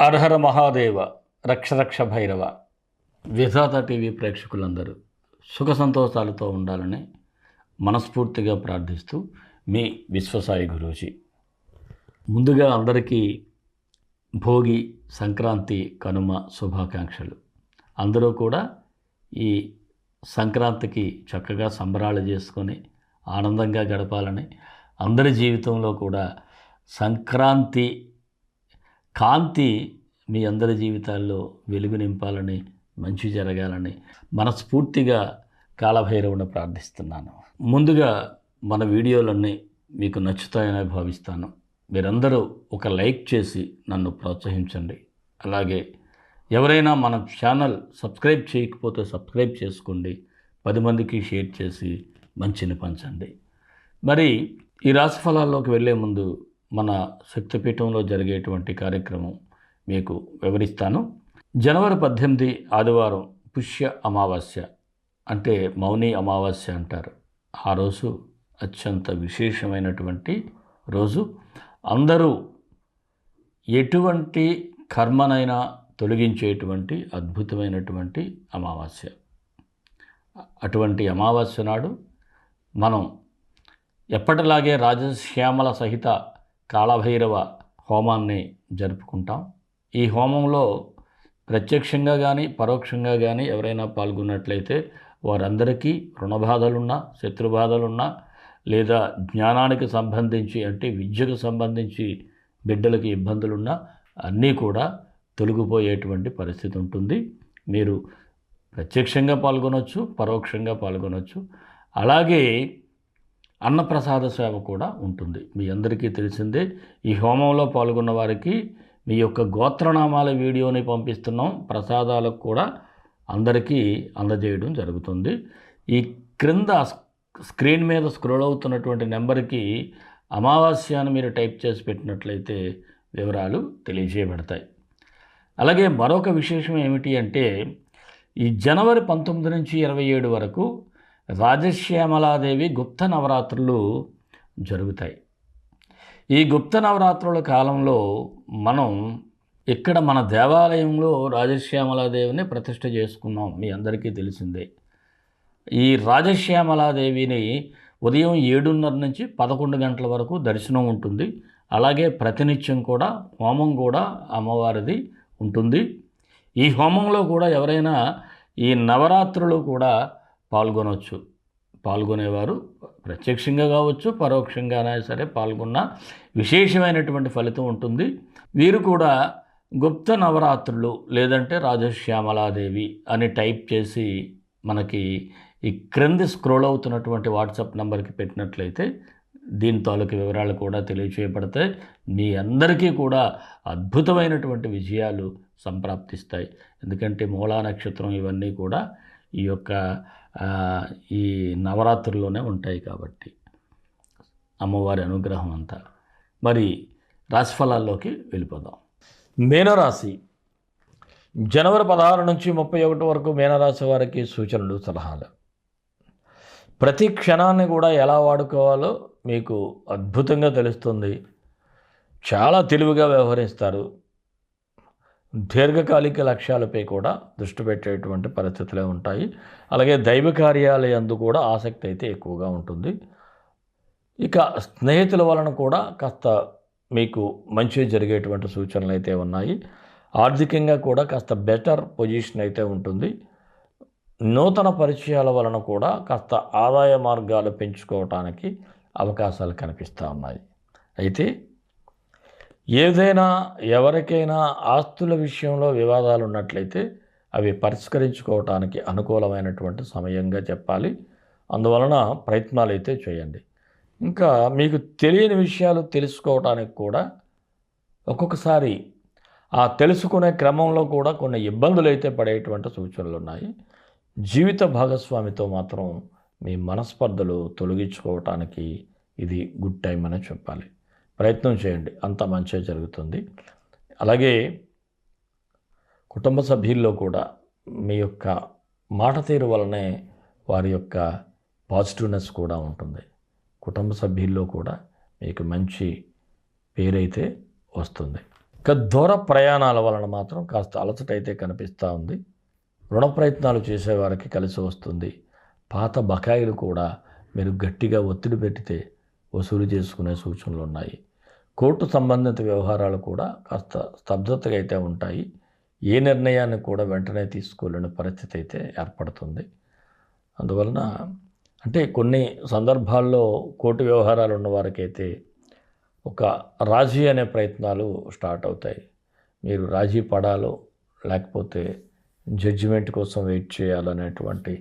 హరహర మహాదేవ రక్ష రక్ష భైరవ విధాత టీవీ ప్రేక్షకులందరూ సుఖ సంతోషాలతో ఉండాలని మనస్ఫూర్తిగా ప్రార్థిస్తూ మీ విశ్వసాయి గురూజీ. ముందుగా అందరికీ భోగి, సంక్రాంతి, కనుమ శుభాకాంక్షలు. అందరూ కూడా ఈ సంక్రాంతికి చక్కగా సంబరాలు చేసుకొని ఆనందంగా గడపాలని, అందరి జీవితంలో కూడా సంక్రాంతి కాంతి మీ అందరి జీవితాల్లో వెలుగు నింపాలని, మంచి జరగాలని మనస్ఫూర్తిగా కాలభైరవుని ప్రార్థిస్తున్నాను. ముందుగా మన వీడియోలన్నీ మీకు నచ్చుతాయని భావిస్తాను. మీరందరూ ఒక లైక్ చేసి నన్ను ప్రోత్సహించండి. అలాగే ఎవరైనా మన ఛానల్ సబ్స్క్రైబ్ చేయకపోతే సబ్స్క్రైబ్ చేసుకోండి. 10 మందికి షేర్ చేసి మంచిని పంచండి. మరి ఈ రాశి ఫలాల్లోకి వెళ్ళే ముందు మన శక్తిపీఠంలో జరిగేటువంటి కార్యక్రమం మీకు వివరిస్తాను. జనవరి 18 ఆదివారం పుష్య అమావాస్య, అంటే మౌని అమావాస్య అంటారు. ఆ రోజు అత్యంత విశేషమైనటువంటి రోజు. అందరూ ఎటువంటి కర్మనైనా తొలగించేటువంటి అద్భుతమైనటువంటి అమావాస్య. అటువంటి అమావాస్య నాడు మనం ఎప్పటిలాగే రాజశ్యామల సహిత కాళభైరవ హోమాన్ని జరుపుకుంటాం. ఈ హోమంలో ప్రత్యక్షంగా కానీ పరోక్షంగా కానీ ఎవరైనా పాల్గొన్నట్లయితే వారందరికీ రుణబాధలున్నా, శత్రుబాధలున్నా, లేదా జ్ఞానానికి సంబంధించి అంటే విద్యకు సంబంధించి బిడ్డలకి ఇబ్బందులున్నా అన్నీ కూడా తొలగిపోయేటువంటి పరిస్థితి ఉంటుంది. మీరు ప్రత్యక్షంగా పాల్గొనవచ్చు, పరోక్షంగా పాల్గొనవచ్చు. అలాగే అన్నప్రసాద సేవ కూడా ఉంటుంది. మీ అందరికీ తెలిసిందే. ఈ హోమంలో పాల్గొన్న వారికి మీ యొక్క గోత్రనామాల వీడియోని పంపిస్తున్నాం. ప్రసాదాలకు కూడా అందరికీ అందజేయడం జరుగుతుంది. ఈ క్రింద స్క్రీన్ మీద స్క్రోల్ అవుతున్నటువంటి నెంబర్కి అమావాస్యను మీరు టైప్ చేసి పెట్టినట్లయితే వివరాలు తెలియజేయబడతాయి. అలాగే మరొక విశేషం ఏమిటి అంటే, ఈ జనవరి 19 నుంచి 27 వరకు రాజశ్యామలాదేవి గుప్త నవరాత్రులు జరుగుతాయి. ఈ గుప్త నవరాత్రుల కాలంలో మనం ఇక్కడ మన దేవాలయంలో రాజశ్యామలాదేవిని ప్రతిష్ఠ చేసుకున్నాం. మీ అందరికీ తెలిసిందే. ఈ రాజశ్యామలాదేవిని ఉదయం 7:30 నుంచి 11 గంటల వరకు దర్శనం ఉంటుంది. అలాగే ప్రతినిత్యం కూడా హోమం కూడా అమ్మవారిది ఉంటుంది. ఈ హోమంలో కూడా ఎవరైనా ఈ నవరాత్రులు కూడా పాల్గొనవచ్చు. పాల్గొనేవారు ప్రత్యక్షంగా కావచ్చు, పరోక్షంగానే సరే పాల్గొన్న విశేషమైనటువంటి ఫలితం ఉంటుంది. వీరు కూడా గుప్త నవరాత్రులు లేదంటే రాజశ్యామలాదేవి అని టైప్ చేసి మనకి ఈ క్రింది స్క్రోల్ అవుతున్నటువంటి వాట్సాప్ నెంబర్కి పెట్టినట్లయితే దీని తాలూకు వివరాలు కూడా తెలియచేయబడతాయి. మీ అందరికీ కూడా అద్భుతమైనటువంటి విజయాలు సంప్రాప్తిస్తాయి. ఎందుకంటే మూలా నక్షత్రం ఇవన్నీ కూడా ఈ యొక్క ఈ నవరాత్రుల్లోనే ఉంటాయి కాబట్టి అమ్మవారి అనుగ్రహం అంతా. మరి రాశిఫలాల్లోకి వెళ్ళిపోదాం. మీనరాశి జనవరి 16 నుంచి 31 వరకు మీనరాశి వారికి సూచనలు, సలహాలు. ప్రతి క్షణాన్ని కూడా ఎలా వాడుకోవాలో మీకు అద్భుతంగా తెలుస్తుంది. చాలా తెలివిగా వ్యవహరిస్తారు. దీర్ఘకాలిక లక్ష్యాలపై కూడా దృష్టి పెట్టేటువంటి పరిస్థితులే ఉంటాయి. అలాగే దైవ కార్యాలయందు కూడా ఆసక్తి అయితే ఎక్కువగా ఉంటుంది. ఇక స్నేహితుల వలన కూడా కాస్త మీకు మంచి జరిగేటువంటి సూచనలు అయితే ఉన్నాయి. ఆర్థికంగా కూడా కాస్త బెటర్ పొజిషన్ అయితే ఉంటుంది. నూతన పరిచయాల వలన కూడా కాస్త ఆదాయ మార్గాలు పెంచుకోవటానికి అవకాశాలు కనిపిస్తూ ఉన్నాయి. అయితే ఏదైనా ఎవరికైనా ఆస్తుల విషయంలో వివాదాలు ఉన్నట్లయితే అవి పరిష్కరించుకోవటానికి అనుకూలమైనటువంటి సమయంగా చెప్పాలి. అందువలన ప్రయత్నాలు అయితే చేయండి. ఇంకా మీకు తెలియని విషయాలు తెలుసుకోవటానికి కూడా ఒక్కొక్కసారి ఆ తెలుసుకునే క్రమంలో కూడా కొన్ని ఇబ్బందులు అయితే పడేటువంటి సూచనలు ఉన్నాయి. జీవిత భాగస్వామితో మాత్రం మీ మనస్పర్ధలు తొలగించుకోవటానికి ఇది గుడ్ టైం అని చెప్పాలి. ప్రయత్నం చేయండి, అంత మంచిగా జరుగుతుంది. అలాగే కుటుంబ సభ్యుల్లో కూడా మీ యొక్క మాట తీరు వలనే వారి యొక్క పాజిటివ్నెస్ కూడా ఉంటుంది. కుటుంబ సభ్యుల్లో కూడా మీకు మంచి పేరైతే వస్తుంది. ఇక దూర ప్రయాణాల వలన మాత్రం కాస్త అలసట అయితే కనిపిస్తూ ఉంది. రుణ ప్రయత్నాలు చేసేవారికి కలిసి వస్తుంది. పాత బకాయిలు కూడా మీరు గట్టిగా ఒత్తిడి పెట్టితే వసూలు చేసుకునే సూచనలు ఉన్నాయి. కోర్టు సంబంధిత వ్యవహారాలు కూడా కాస్త స్తబ్దతగా అయితే ఉంటాయి. ఏ నిర్ణయాన్ని కూడా వెంటనే తీసుకోలేని పరిస్థితి అయితే ఏర్పడుతుంది. అందువలన అంటే కొన్ని సందర్భాల్లో కోర్టు వ్యవహారాలు ఉన్న వారికైతే ఒక రాజీ అనే ప్రయత్నాలు స్టార్ట్ అవుతాయి. మీరు రాజీ పడాలో లేకపోతే జడ్జిమెంట్ కోసం వెయిట్ చేయాలనేటువంటి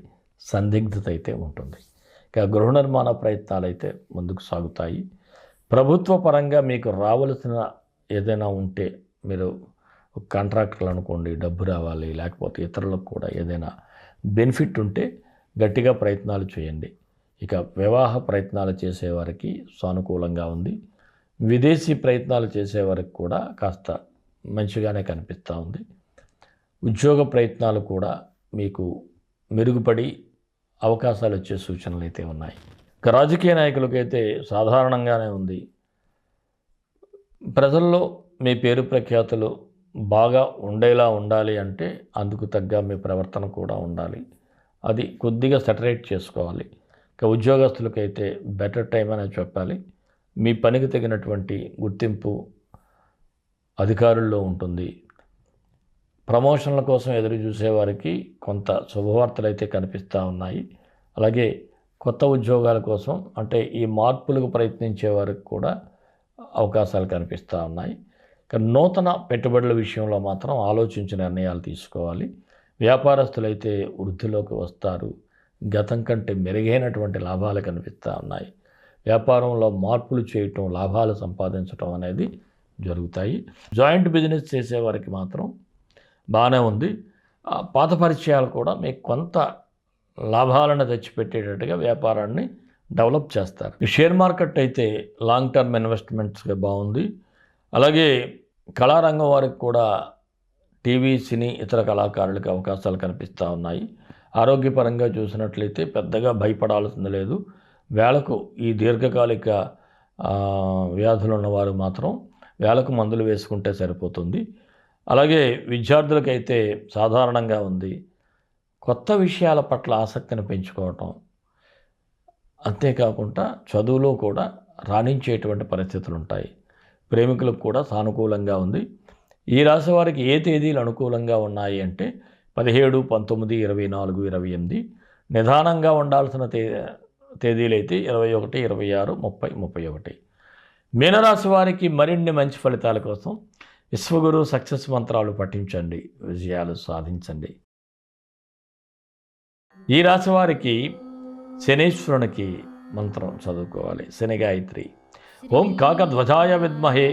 సందిగ్ధత అయితే ఉంటుంది. ఇక గృహ నిర్మాణ ప్రయత్నాలు అయితే ముందుకు సాగుతాయి. ప్రభుత్వ పరంగా మీకు రావలసిన ఏదైనా ఉంటే మీరు కాంట్రాక్టర్లు అనుకోండి, డబ్బు రావాలి, లేకపోతే ఇతరులకు కూడా ఏదైనా బెనిఫిట్ ఉంటే గట్టిగా ప్రయత్నాలు చేయండి. ఇక వివాహ ప్రయత్నాలు చేసేవారికి సానుకూలంగా ఉంది. విదేశీ ప్రయత్నాలు చేసేవారికి కూడా కాస్త మంచిగానే కనిపిస్తూ ఉంది. ఉద్యోగ ప్రయత్నాలు కూడా మీకు మెరుగుపడి అవకాశాలు వచ్చే సూచనలు అయితే ఉన్నాయి. ఇక రాజకీయ నాయకులకైతే సాధారణంగానే ఉంది. ప్రజల్లో మీ పేరు ప్రఖ్యాతులు బాగా ఉండేలా ఉండాలి అంటే అందుకు తగ్గ మీ ప్రవర్తన కూడా ఉండాలి. అది కొద్దిగా సెటరేట్ చేసుకోవాలి. ఇక ఉద్యోగస్తులకైతే బెటర్ టైం అనే చెప్పాలి. మీ పనికి తగినటువంటి గుర్తింపు అధికారుల్లో ఉంటుంది. ప్రమోషన్ల కోసం ఎదురు చూసేవారికి కొంత శుభవార్తలు అయితే కనిపిస్తూ ఉన్నాయి. అలాగే కొత్త ఉద్యోగాల కోసం అంటే ఈ మార్పులకు ప్రయత్నించే వారికి కూడా అవకాశాలు కనిపిస్తూ ఉన్నాయి. నూతన పెట్టుబడుల విషయంలో మాత్రం ఆలోచించి నిర్ణయాలు తీసుకోవాలి. వ్యాపారస్తులైతే వృద్ధిలోకి వస్తారు. గతం కంటే మెరుగైనటువంటి లాభాలు కనిపిస్తూ ఉన్నాయి. వ్యాపారంలో మార్పులు చేయటం, లాభాలు సంపాదించడం అనేది జరుగుతాయి. జాయింట్ బిజినెస్ చేసేవారికి మాత్రం బాగానే ఉంది. పాత పరిచయాలు కూడా మీకు కొంత లాభాలను తెచ్చిపెట్టేటట్టుగా వ్యాపారాన్ని డెవలప్ చేస్తారు. ఈ షేర్ మార్కెట్ అయితే లాంగ్ టర్మ్ ఇన్వెస్ట్మెంట్స్గా బాగుంది. అలాగే కళారంగం వారికి కూడా టీవీ, సినీ, ఇతర కళాకారులకు అవకాశాలు కనిపిస్తూ ఉన్నాయి. ఆరోగ్యపరంగా చూసినట్లయితే పెద్దగా భయపడాల్సింది లేదు. వేళకు ఈ దీర్ఘకాలిక వ్యాధులు ఉన్నవారు మాత్రం వేళకు మందులు వేసుకుంటే సరిపోతుంది. అలాగే విద్యార్థులకైతే సాధారణంగా ఉంది. కొత్త విషయాల పట్ల ఆసక్తిని పెంచుకోవటం, అంతేకాకుండా చదువులో కూడా రాణించేటువంటి పరిస్థితులు ఉంటాయి. ప్రేమికులకు కూడా సానుకూలంగా ఉంది. ఈ రాశి వారికి ఏ తేదీలు అనుకూలంగా ఉన్నాయి అంటే 17, 19, 24, 28. నిదానంగా ఉండాల్సిన తేదీలైతే 21, 26, 30, 31. మీనరాశి వారికి మరిన్ని మంచి ఫలితాల కోసం విశ్వగురు సక్సెస్ మంత్రాలు పఠించండి, విజయాలు సాధించండి. ఈ రాశి వారికి శనీశ్వరునికి మంత్రం చదువుకోవాలి. శని గాయత్రి. ఓం కాకధ్వజాయ విద్మహే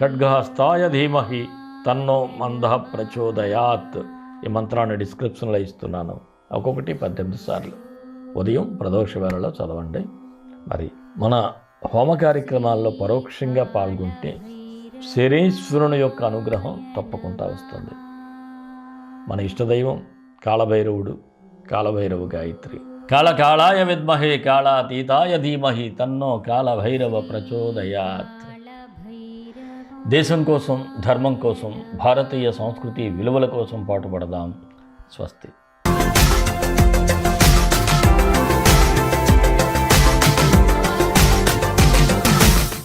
ఖడ్గహస్తాయ ధీమహి తన్నో మందః ప్రచోదయాత్. ఈ మంత్రాన్ని డిస్క్రిప్షన్లో ఇస్తున్నాను. ఒక్కొక్కటి 18 సార్లు ఉదయం ప్రదోష వేళలో చదవండి. మరి మన హోమ కార్యక్రమాల్లో పరోక్షంగా పాల్గొంటే శనీశ్వరుని యొక్క అనుగ్రహం తప్పకుండా వస్తుంది. మన ఇష్టదైవం కాళభైరవుడు, కాళభైరవ గాయత్రి. కాళకాళాయ విద్మహే కాళాతీతాయ ధీమహి తన్నో కాళభైరవ ప్రచోదయాత్. దేశం కోసం, ధర్మం కోసం, భారతీయ సంస్కృతి విలువల కోసం పాటుపడదాం. స్వస్తి.